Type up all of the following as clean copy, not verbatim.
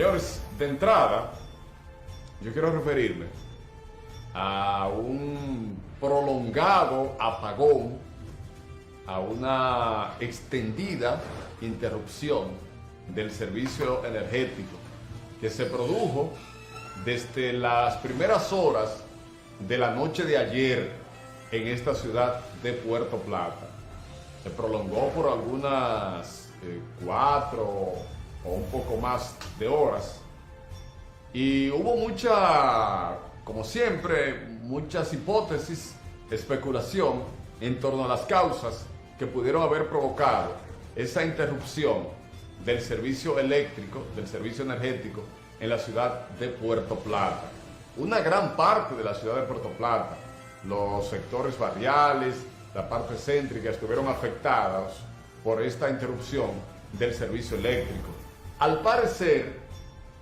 Señores, de entrada, yo quiero referirme a un prolongado apagón, a una extendida interrupción del servicio energético que se produjo desde las primeras horas de la noche de ayer en esta ciudad de Puerto Plata. Se prolongó por algunas 4 o un poco más de horas y hubo como siempre, muchas hipótesis, especulación en torno a las causas que pudieron haber provocado esa interrupción del servicio eléctrico, del servicio energético en la ciudad de Puerto Plata. Una gran parte de la ciudad de Puerto Plata, los sectores barriales, la parte céntrica, estuvieron afectados por esta interrupción del servicio eléctrico. Al parecer,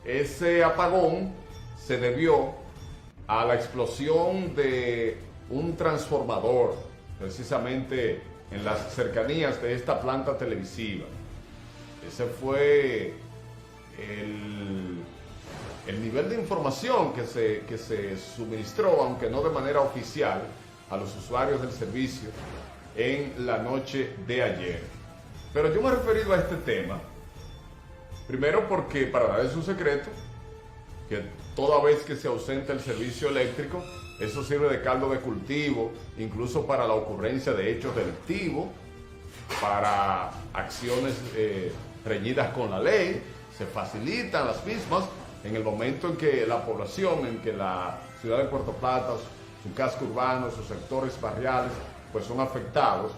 ese apagón se debió a la explosión de un transformador, precisamente en las cercanías de esta planta televisiva. Ese fue el nivel de información que se suministró, aunque no de manera oficial, a los usuarios del servicio en la noche de ayer. Pero yo me he referido a este tema, primero porque, para nadie es un secreto, que toda vez que se ausenta el servicio eléctrico, eso sirve de caldo de cultivo, incluso para la ocurrencia de hechos delictivos, para acciones reñidas con la ley. Se facilitan las mismas en el momento en que la población, en que la ciudad de Puerto Plata, su casco urbano, sus sectores barriales, pues son afectados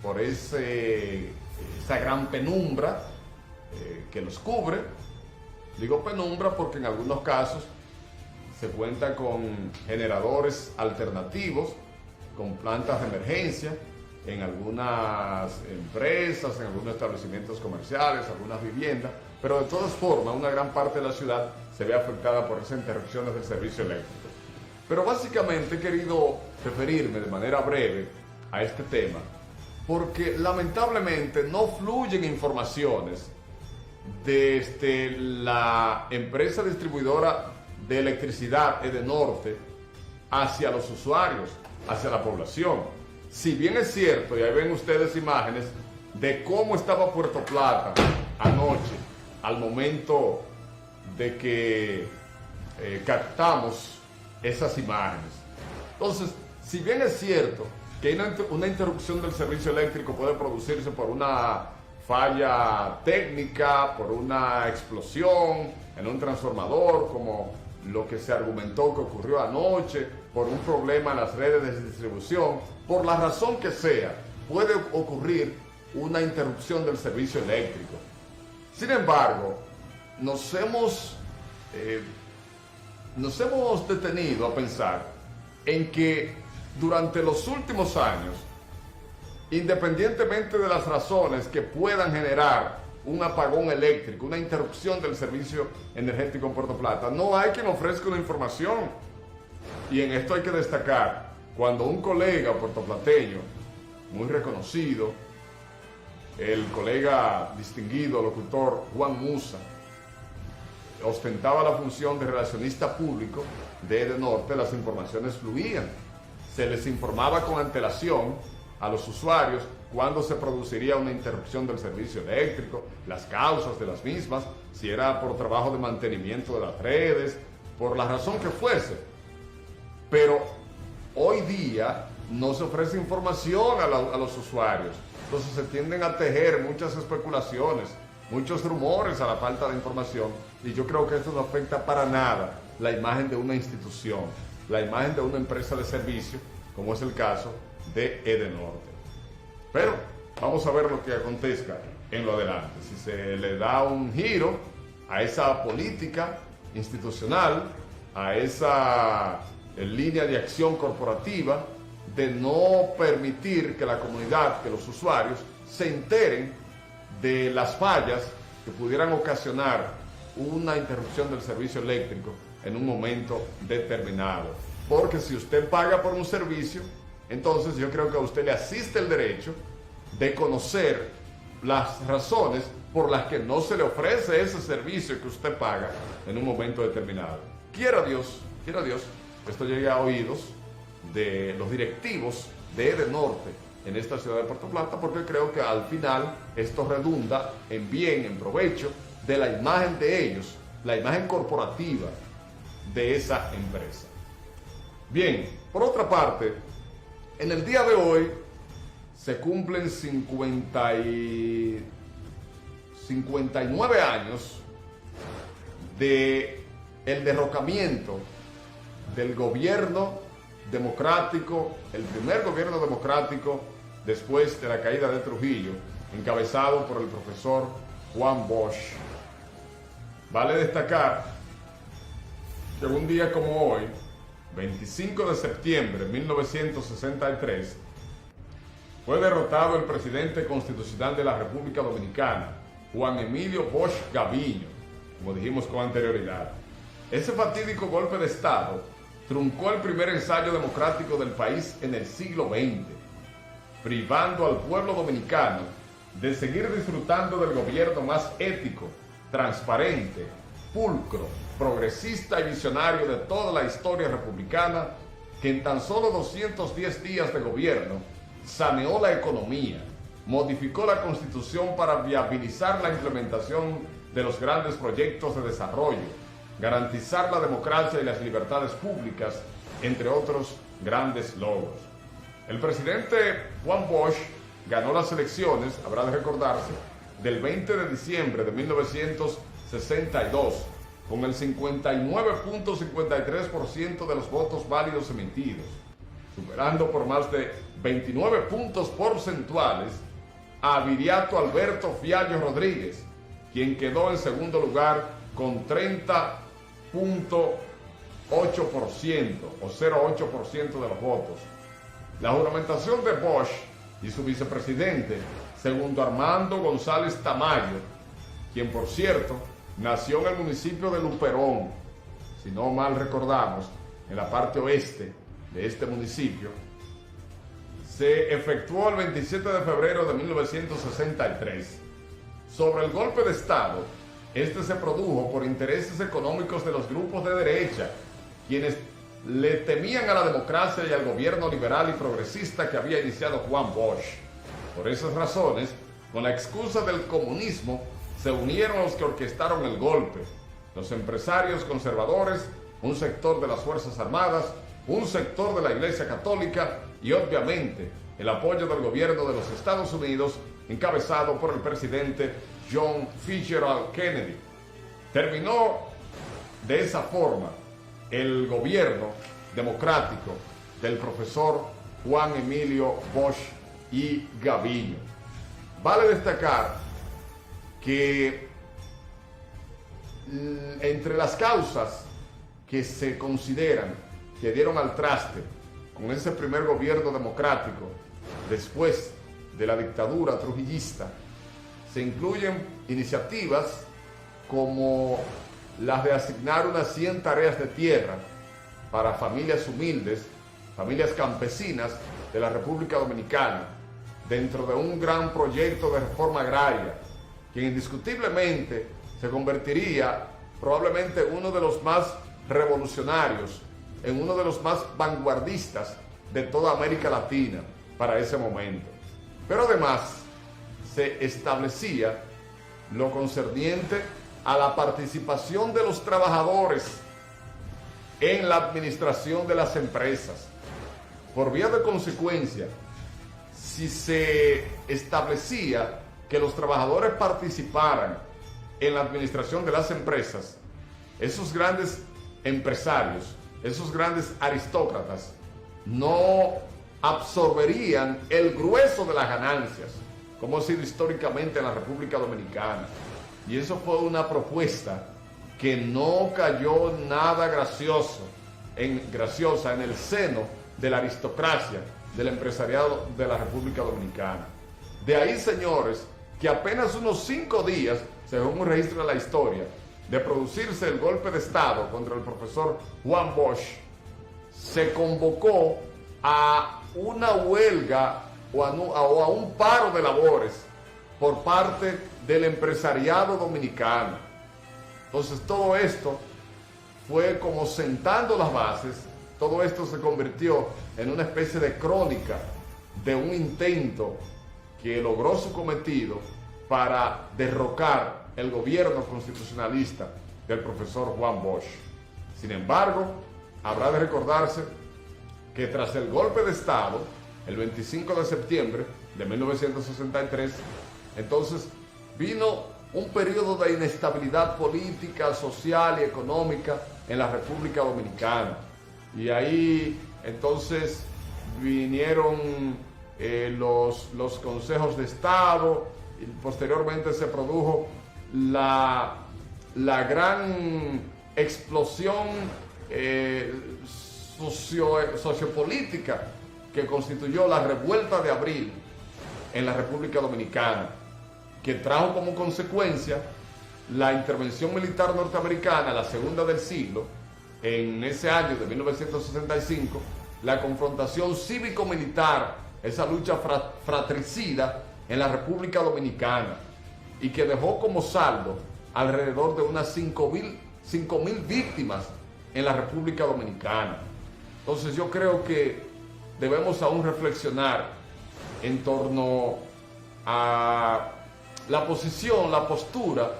por esa gran penumbra que los cubre. Digo penumbra porque en algunos casos se cuenta con generadores alternativos, con plantas de emergencia, en algunas empresas, en algunos establecimientos comerciales, algunas viviendas, pero de todas formas una gran parte de la ciudad se ve afectada por esas interrupciones del servicio eléctrico. Pero básicamente he querido referirme de manera breve a este tema porque lamentablemente no fluyen informaciones desde la empresa distribuidora de electricidad Edenorte hacia los usuarios, hacia la población. Si bien es cierto, y ahí ven ustedes imágenes de cómo estaba Puerto Plata anoche, al momento de que captamos esas imágenes. Entonces, si bien es cierto que una interrupción del servicio eléctrico puede producirse por una falla técnica, por una explosión en un transformador, como lo que se argumentó que ocurrió anoche, por un problema en las redes de distribución, por la razón que sea, puede ocurrir una interrupción del servicio eléctrico. Sin embargo, nos hemos detenido a pensar en que durante los últimos años, independientemente de las razones que puedan generar un apagón eléctrico, una interrupción del servicio energético en Puerto Plata, no hay quien ofrezca una información. Y en esto hay que destacar, cuando un colega puertoplateño, muy reconocido, el colega distinguido, locutor Juan Musa, ostentaba la función de relacionista público de Edenorte, las informaciones fluían. Se les informaba con antelación a los usuarios cuándo se produciría una interrupción del servicio eléctrico, las causas de las mismas, si era por trabajo de mantenimiento de las redes, por la razón que fuese. Pero hoy día no se ofrece información a los usuarios. Entonces se tienden a tejer muchas especulaciones, muchos rumores a la falta de información, y yo creo que esto no afecta para nada la imagen de una institución, la imagen de una empresa de servicio, como es el caso de Edenorte. Pero vamos a ver lo que acontezca en lo adelante, si se le da un giro a esa política institucional, a esa línea de acción corporativa de no permitir que la comunidad, que los usuarios se enteren de las fallas que pudieran ocasionar una interrupción del servicio eléctrico en un momento determinado. Porque si usted paga por un servicio, entonces yo creo que a usted le asiste el derecho de conocer las razones por las que no se le ofrece ese servicio que usted paga en un momento determinado. Quiera Dios, esto llegue a oídos de los directivos de Edenorte en esta ciudad de Puerto Plata, porque creo que al final esto redunda en bien, en provecho de la imagen de ellos, la imagen corporativa de esa empresa. Bien, por otra parte, en el día de hoy se cumplen 59 años de el derrocamiento del gobierno democrático, el primer gobierno democrático después de la caída de Trujillo, encabezado por el profesor Juan Bosch. Vale destacar que un día como hoy, 25 de septiembre de 1963, fue derrotado el presidente constitucional de la República Dominicana, Juan Emilio Bosch Gaviño, como dijimos con anterioridad. Ese fatídico golpe de Estado truncó el primer ensayo democrático del país en el siglo XX, privando al pueblo dominicano de seguir disfrutando del gobierno más ético, transparente, pulcro, progresista y visionario de toda la historia republicana, que en tan solo 210 días de gobierno saneó la economía, modificó la Constitución para viabilizar la implementación de los grandes proyectos de desarrollo, garantizar la democracia y las libertades públicas, entre otros grandes logros. El presidente Juan Bosch ganó las elecciones, habrá de recordarse, del 20 de diciembre de 1962, con el 59.53% de los votos válidos emitidos, superando por más de 29 puntos porcentuales a Viriato Alberto Fiallo Rodríguez, quien quedó en segundo lugar con 30.8% o 0.8% de los votos. La juramentación de Bosch y su vicepresidente, segundo Armando González Tamayo, quien por cierto nació en el municipio de Luperón, si no mal recordamos, en la parte oeste de este municipio, se efectuó el 27 de febrero de 1963. Sobre el golpe de Estado, este se produjo por intereses económicos de los grupos de derecha, quienes le temían a la democracia y al gobierno liberal y progresista que había iniciado Juan Bosch. Por esas razones, con la excusa del comunismo, se unieron los que orquestaron el golpe: los empresarios conservadores, un sector de las Fuerzas Armadas, un sector de la Iglesia Católica y obviamente el apoyo del gobierno de los Estados Unidos, encabezado por el presidente John Fitzgerald Kennedy. Terminó de esa forma el gobierno democrático del profesor Juan Emilio Bosch y Gaviño. Vale destacar que entre las causas que se consideran que dieron al traste con ese primer gobierno democrático después de la dictadura trujillista, se incluyen iniciativas como las de asignar unas 100 tareas de tierra para familias humildes, familias campesinas de la República Dominicana, dentro de un gran proyecto de reforma agraria, que indiscutiblemente se convertiría probablemente en uno de los más revolucionarios, en uno de los más vanguardistas de toda América Latina para ese momento. Pero además se establecía lo concerniente a la participación de los trabajadores en la administración de las empresas. Por vía de consecuencia, si se establecía que los trabajadores participaran en la administración de las empresas, esos grandes empresarios, esos grandes aristócratas, no absorberían el grueso de las ganancias, como ha sido históricamente en la República Dominicana. Y eso fue una propuesta que no cayó nada graciosa en el seno de la aristocracia, del empresariado de la República Dominicana. De ahí, señores, que apenas unos 5 días, según un registro de la historia, de producirse el golpe de Estado contra el profesor Juan Bosch, se convocó a una huelga o a un paro de labores por parte del empresariado dominicano. Entonces todo esto fue como sentando las bases, todo esto se convirtió en una especie de crónica de un intento que logró su cometido para derrocar el gobierno constitucionalista del profesor Juan Bosch. Sin embargo, habrá de recordarse que tras el golpe de Estado, el 25 de septiembre de 1963, entonces vino un periodo de inestabilidad política, social y económica en la República Dominicana. Y ahí entonces vinieron los consejos de Estado, y posteriormente se produjo la gran explosión sociopolítica que constituyó la Revuelta de Abril en la República Dominicana, que trajo como consecuencia la intervención militar norteamericana, la segunda del siglo, en ese año de 1965, la confrontación cívico-militar, esa lucha fratricida en la República Dominicana, y que dejó como saldo alrededor de unas 5.000 víctimas en la República Dominicana. Entonces yo creo que debemos aún reflexionar en torno a la posición, la postura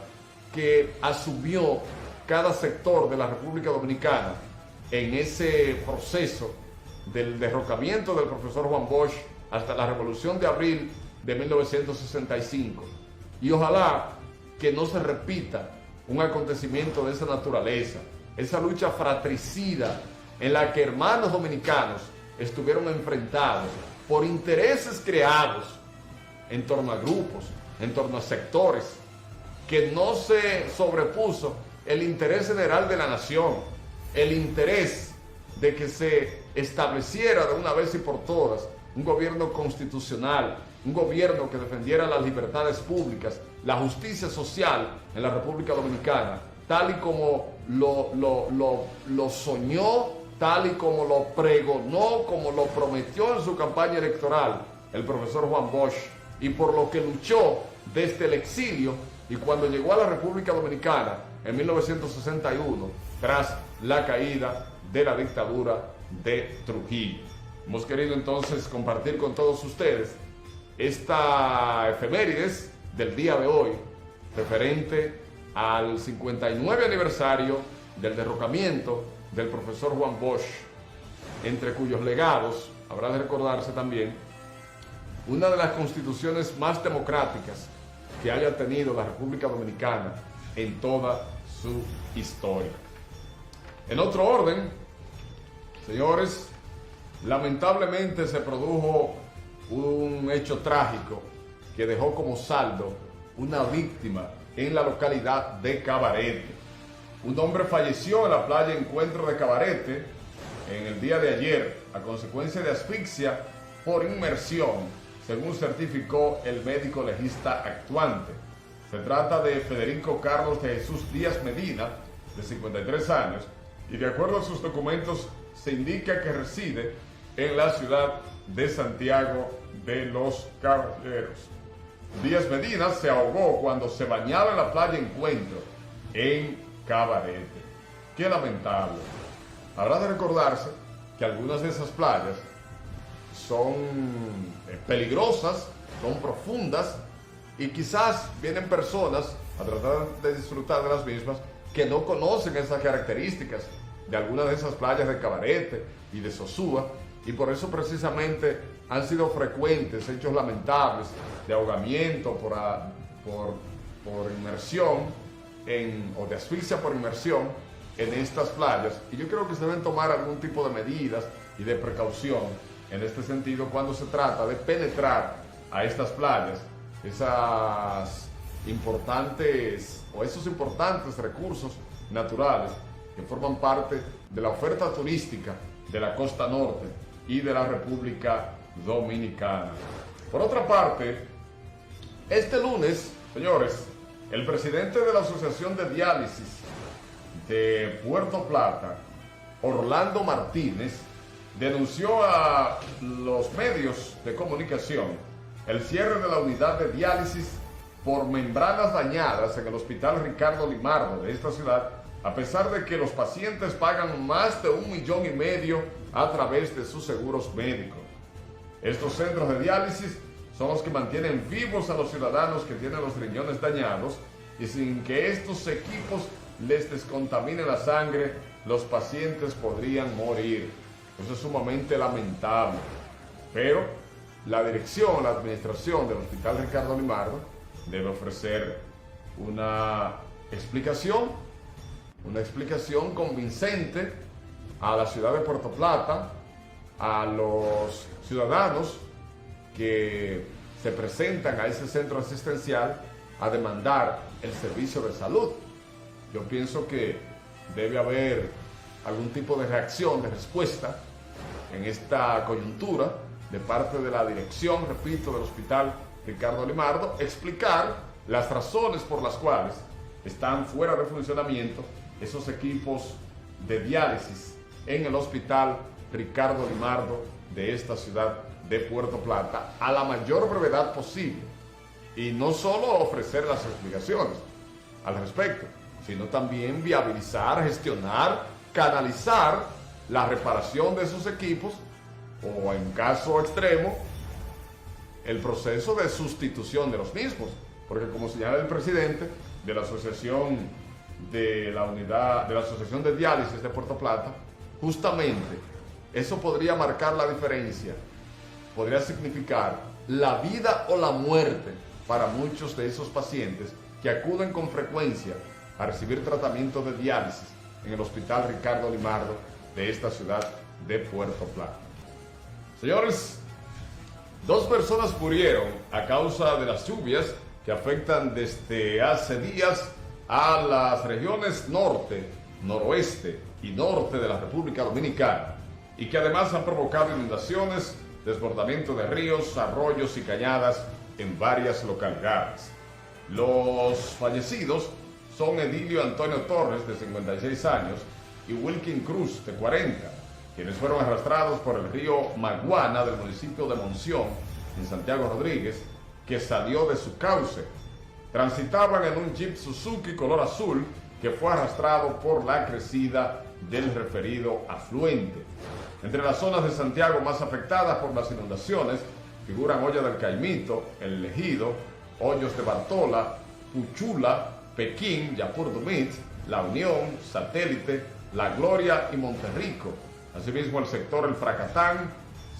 que asumió cada sector de la República Dominicana en ese proceso del derrocamiento del profesor Juan Bosch hasta la Revolución de Abril de 1965. Y ojalá que no se repita un acontecimiento de esa naturaleza, esa lucha fratricida en la que hermanos dominicanos estuvieron enfrentados por intereses creados en torno a grupos, en torno a sectores, que no se sobrepuso el interés general de la nación, el interés de que se estableciera de una vez y por todas un gobierno constitucional, un gobierno que defendiera las libertades públicas, la justicia social en la República Dominicana, tal y como lo soñó, tal y como lo pregonó, como lo prometió en su campaña electoral el profesor Juan Bosch, y por lo que luchó desde el exilio y cuando llegó a la República Dominicana en 1961, tras la caída de la dictadura de Trujillo. Hemos querido entonces compartir con todos ustedes esta efemérides del día de hoy, referente al 59 aniversario del derrocamiento del profesor Juan Bosch, entre cuyos legados habrá de recordarse también una de las constituciones más democráticas que haya tenido la República Dominicana en toda su historia. En otro orden, señores, lamentablemente se produjo un hecho trágico que dejó como saldo una víctima en la localidad de Cabarete. Un hombre falleció en la playa Encuentro de Cabarete en el día de ayer a consecuencia de asfixia por inmersión, según certificó el médico legista actuante. Se trata de Federico Carlos de Jesús Díaz Medina, de 53 años, y de acuerdo a sus documentos se indica que reside en la ciudad de Santiago de los Caballeros. Díaz Medina se ahogó cuando se bañaba en la playa Encuentro, en Cabarete. Qué lamentable. Habrá de recordarse que algunas de esas playas son peligrosas, son profundas, y quizás vienen personas a tratar de disfrutar de las mismas que no conocen esas características de algunas de esas playas de Cabarete y de Sosúa, y por eso precisamente han sido frecuentes hechos lamentables de ahogamiento por inmersión o de asfixia por inmersión en estas playas, y yo creo que se deben tomar algún tipo de medidas y de precaución en este sentido cuando se trata de penetrar a estas playas, esos importantes recursos naturales que forman parte de la oferta turística de la costa norte y de la República Dominicana. Por otra parte, este lunes, señores, el presidente de la Asociación de Diálisis de Puerto Plata, Orlando Martínez, denunció a los medios de comunicación el cierre de la unidad de diálisis por membranas dañadas en el Hospital Ricardo Limardo de esta ciudad, a pesar de que los pacientes pagan más de 1,5 millones a través de sus seguros médicos. Estos centros de diálisis son los que mantienen vivos a los ciudadanos que tienen los riñones dañados, y sin que estos equipos les descontaminen la sangre, los pacientes podrían morir. Eso es sumamente lamentable. Pero la dirección, la administración del Hospital Ricardo Limardo debe ofrecer una explicación convincente a la ciudad de Puerto Plata, a los ciudadanos que se presentan a ese centro asistencial a demandar el servicio de salud. Yo pienso que debe haber algún tipo de reacción, de respuesta en esta coyuntura de parte de la dirección, repito, del Hospital Ricardo Limardo, explicar las razones por las cuales están fuera de funcionamiento esos equipos de diálisis en el Hospital Ricardo Limardo de esta ciudad de Puerto Plata a la mayor brevedad posible. Y no solo ofrecer las explicaciones al respecto, sino también viabilizar, gestionar, canalizar la reparación de esos equipos, o en caso extremo, el proceso de sustitución de los mismos. Porque como señala el presidente de la Asociación de la Asociación de Diálisis de Puerto Plata, justamente eso podría marcar la diferencia, podría significar la vida o la muerte para muchos de esos pacientes que acuden con frecuencia a recibir tratamiento de diálisis en el Hospital Ricardo Limardo de esta ciudad de Puerto Plata. Señores, 2 personas murieron a causa de las lluvias que afectan desde hace días a las regiones norte, noroeste y norte de la República Dominicana, y que además han provocado inundaciones, desbordamiento de ríos, arroyos y cañadas en varias localidades. Los fallecidos son Edilio Antonio Torres, de 56 años, y Wilkin Cruz, de 40, quienes fueron arrastrados por el río Maguana del municipio de Monción, en Santiago Rodríguez, que salió de su cauce. Transitaban en un Jeep Suzuki color azul que fue arrastrado por la crecida del referido afluente. Entre las zonas de Santiago más afectadas por las inundaciones figuran Olla del Caimito, El Ejido, Hoyos de Bartola, Puchula, Pekín, Yapur Dumit, La Unión, Satélite, La Gloria y Monterrico. Asimismo el sector El Fracatán,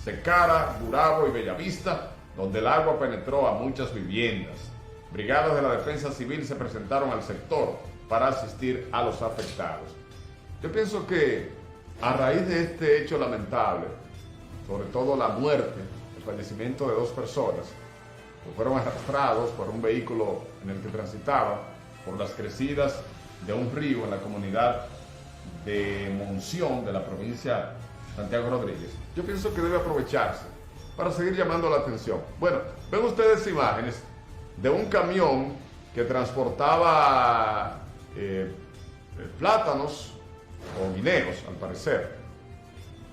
Secara, Gurabo y Bellavista, donde el agua penetró a muchas viviendas. Brigadas de la Defensa Civil se presentaron al sector para asistir a los afectados. Yo pienso que a raíz de este hecho lamentable, sobre todo la muerte, el fallecimiento de 2 personas, que fueron arrastrados por un vehículo en el que transitaban por las crecidas de un río en la comunidad de Monción de la provincia de Santiago Rodríguez, yo pienso que debe aprovecharse para seguir llamando la atención. Bueno, ven ustedes imágenes de un camión que transportaba plátanos o guineos, al parecer,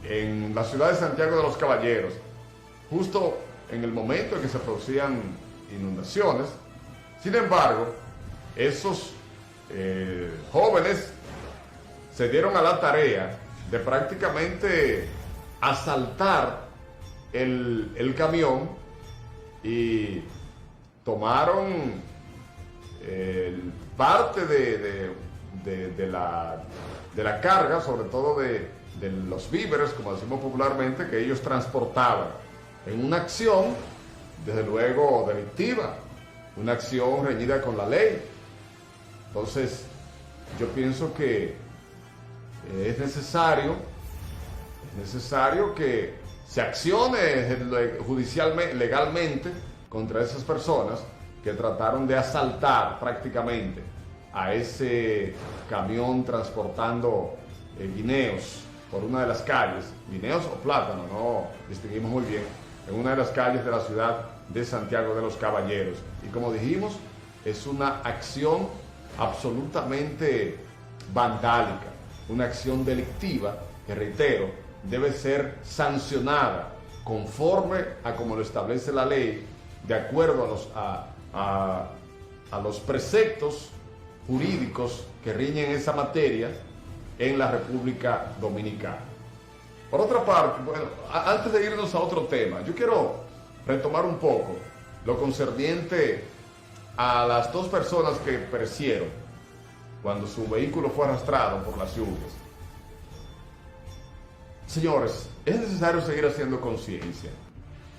en la ciudad de Santiago de los Caballeros, justo en el momento en que se producían inundaciones. Sin embargo, esos jóvenes se dieron a la tarea de prácticamente asaltar el camión y tomaron parte de la carga, sobre todo de los víveres, como decimos popularmente, que ellos transportaban, en una acción, desde luego, delictiva, una acción reñida con la ley. Entonces, yo pienso que es necesario que se accione judicialmente, legalmente, contra esas personas que trataron de asaltar prácticamente a ese camión transportando guineos por una de las calles, guineos o plátanos, no distinguimos muy bien, en una de las calles de la ciudad de Santiago de los Caballeros. Y como dijimos, es una acción absolutamente vandálica, una acción delictiva que, reitero, debe ser sancionada conforme a como lo establece la ley, de acuerdo a a los preceptos jurídicos que riñen esa materia en la República Dominicana. Por otra parte, bueno, antes de irnos a otro tema, yo quiero retomar un poco lo concerniente a las dos personas que perecieron cuando su vehículo fue arrastrado por las lluvias. Señores, es necesario seguir haciendo conciencia.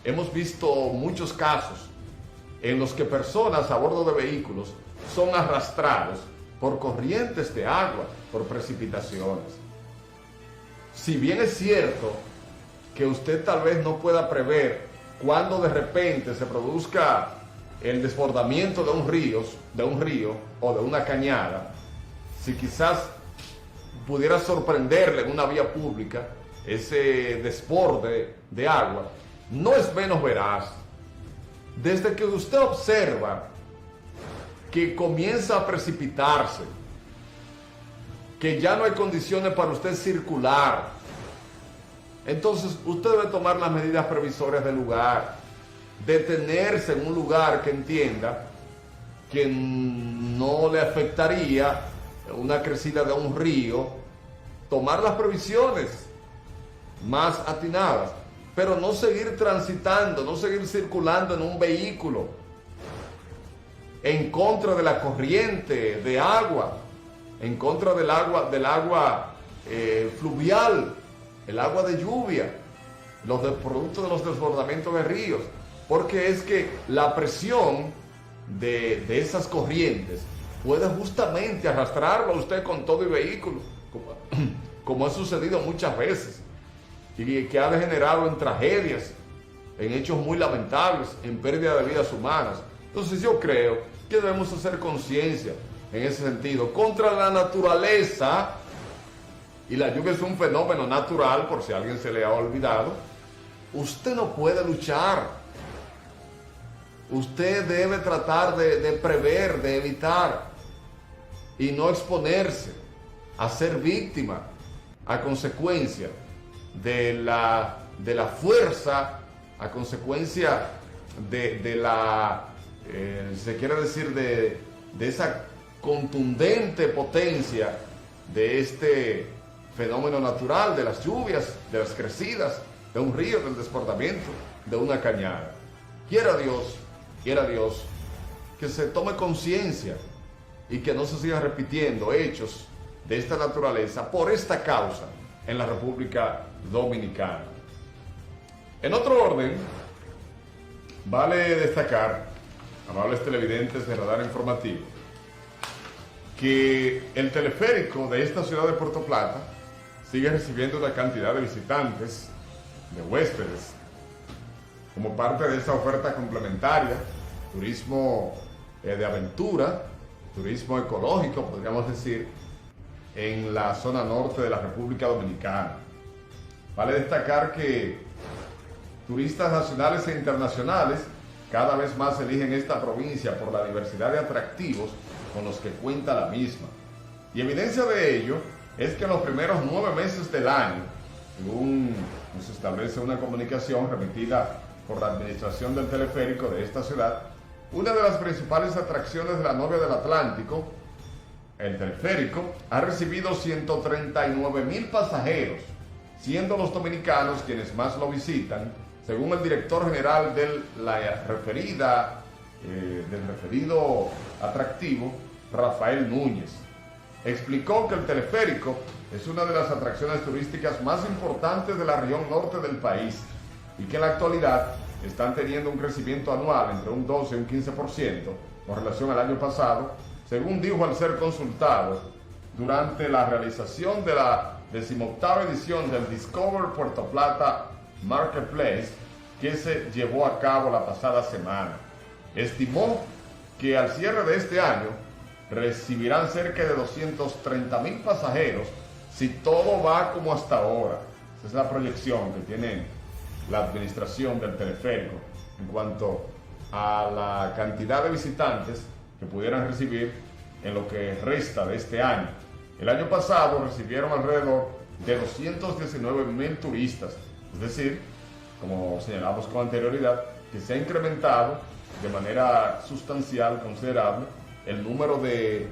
Hemos visto muchos casos en los que personas a bordo de vehículos son arrastrados por corrientes de agua, por precipitaciones. Si bien es cierto que usted tal vez no pueda prever cuándo de repente se produzca el desbordamiento de un río o de una cañada, si quizás pudiera sorprenderle en una vía pública ese desborde de agua, no es menos veraz. Desde que usted observa que comienza a precipitarse, que ya no hay condiciones para usted circular, entonces usted debe tomar las medidas previsorias del lugar, detenerse en un lugar que entienda que no le afectaría una crecida de un río, tomar las previsiones más atinadas, pero no seguir transitando, no seguir circulando en un vehículo en contra de la corriente de agua, en contra del agua fluvial, el agua de lluvia, producto de los desbordamientos de ríos, porque es que la presión de esas corrientes puede justamente arrastrarlo a usted con todo y vehículo, como ha sucedido muchas veces, y que ha degenerado en tragedias, en hechos muy lamentables, en pérdida de vidas humanas. Entonces yo creo que debemos hacer conciencia en ese sentido, contra la naturaleza, y la lluvia es un fenómeno natural, por si a alguien se le ha olvidado. Usted no puede luchar, usted debe tratar de prever, de evitar, y no exponerse a ser víctima a consecuencia de la fuerza, a consecuencia de la, se quiere decir, de esa contundente potencia de este fenómeno natural, de las lluvias, de las crecidas, de un río, del desbordamiento, de una cañada. Quiera Dios que se tome conciencia y que no se sigan repitiendo hechos de esta naturaleza por esta causa en la República Dominicana. En otro orden, vale destacar, amables televidentes de Radar Informativo, que el teleférico de esta ciudad de Puerto Plata sigue recibiendo una cantidad de visitantes, de huéspedes, como parte de esa oferta complementaria, turismo de aventura, turismo ecológico, podríamos decir, en la zona norte de la República Dominicana. Vale destacar que turistas nacionales e internacionales cada vez más eligen esta provincia por la diversidad de atractivos con los que cuenta la misma. Y evidencia de ello es que en los primeros 9 meses del año, según nos establece una comunicación remitida por la administración del teleférico de esta ciudad, una de las principales atracciones de la Novia del Atlántico, el teleférico, ha recibido 139,000 pasajeros, siendo los dominicanos quienes más lo visitan, según el director general del referido atractivo, Rafael Núñez. Explicó que el teleférico es una de las atracciones turísticas más importantes de la región norte del país y que en la actualidad están teniendo un crecimiento anual entre un 12 y un 15% con relación al año pasado, según dijo al ser consultado durante la realización de la 18ª edición del Discover Puerto Plata Marketplace, que se llevó a cabo la pasada semana. Estimó que al cierre de este año recibirán cerca de 230,000 pasajeros si todo va como hasta ahora. Esa es la proyección que tiene la administración del teleférico en cuanto a la cantidad de visitantes que pudieran recibir en lo que resta de este año. El año pasado recibieron alrededor de 219,000 turistas, es decir, como señalamos con anterioridad, que se ha incrementado de manera sustancial, considerable, el número de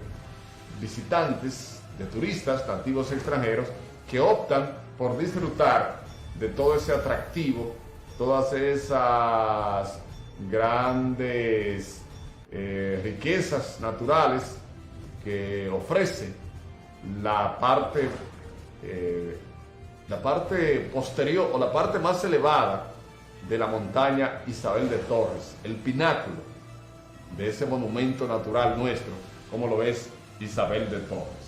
visitantes, de turistas, nativos y extranjeros, que optan por disfrutar de todo ese atractivo, todas esas grandes riquezas naturales que ofrece la parte posterior o la parte más elevada de la montaña Isabel de Torres, el pináculo de ese monumento natural nuestro, como lo es Isabel de Torres.